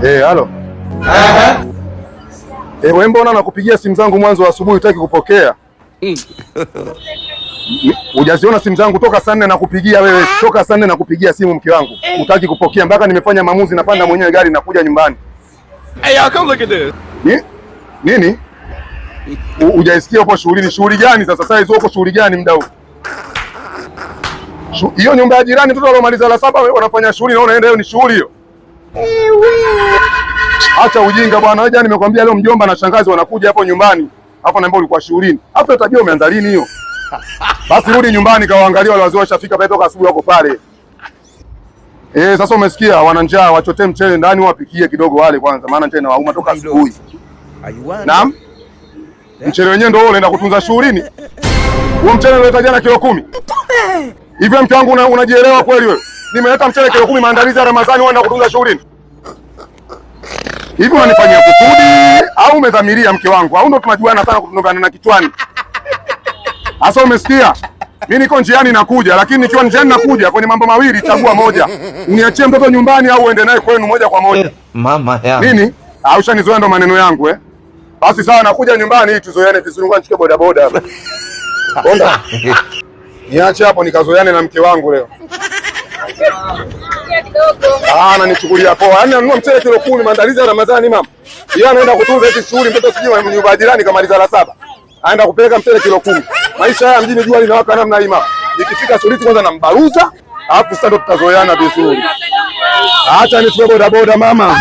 Halo. Wewe mbona nakupigia simu zangu mwanzo wa asubuhi hutaki kupokea? Hujaziona simu zangu toka saa 4 nakupigia wewe, toka saa 4 nakupigia simu mke wangu. Hutaki kupokea mpaka nimefanya maamuzi napanda mwenyewe gari nakuja nyumbani. Hey, y'all come look at this. Nini? Hujaisikia upo shughuli? Shughuli gani sasa? Sasa hizo uko shughuli gani muda huu? Hiyo nyumba ya jirani mtoto alomaliza la 7 wewe unafanya shughuli na unaenda, hiyo ni shughuli hiyo? Acha ujinga bwana. Wewe jana nimekwambia leo mjomba na shangazi wanakuja hapo nyumbani. Hapo naambia ulikuwa shughulini. Hapo tabia umeanza lini hiyo? Basi rudi nyumbani kawaangalia wale wazee washafika pale toka asubuhi wako pale. Sasa umesikia wana njaa, wachotee mchele ndani wapikie kidogo wale kwanza, maana njaa inawauma toka asubuhi. Naam? Mchele wenyewe ndio unaenda kutunza shughulini. Huo mchele unaleta jana kilo 10. Hivi mke wangu unajielewa kweli wewe? Nimeleta mchele kilo 10 maandalizi ya Ramadhani unaenda kutunza shughulini. Hivi unanifanyia kusudi au umedhamiria mke wangu? Au ndo tunajuana sana kutunogana na kichwani? Sasa umesikia? Mimi niko njiani nakuja, lakini nikiwa njiani nakuja kwenye mambo mawili chagua moja. Uniachie mtoto nyumbani au uende naye kwenu moja kwa moja. Mama ya. Nini? Ushanizoea ndo maneno yangu Basi sawa nakuja nyumbani ili tuzoeane vizuri, ngoja nichukue boda boda hapa. Onda. Niache hapo nikazoeane na mke wangu leo. Ananichukulia poa. Yaani anunua mchele kilo 10 maandalizi ya Ramadhani mama. Yeye anaenda kutunza eti shughuli mtoto sijui nyumba jirani kamaliza la 7. Aenda kupeleka mchele kilo 10. Maisha haya mjini jua linawaka namna hii mama. Nikifika shughuli kwanza nambaruza, alafu sasa ndo tutazoeana vizuri. Acha nichukue boda boda mama.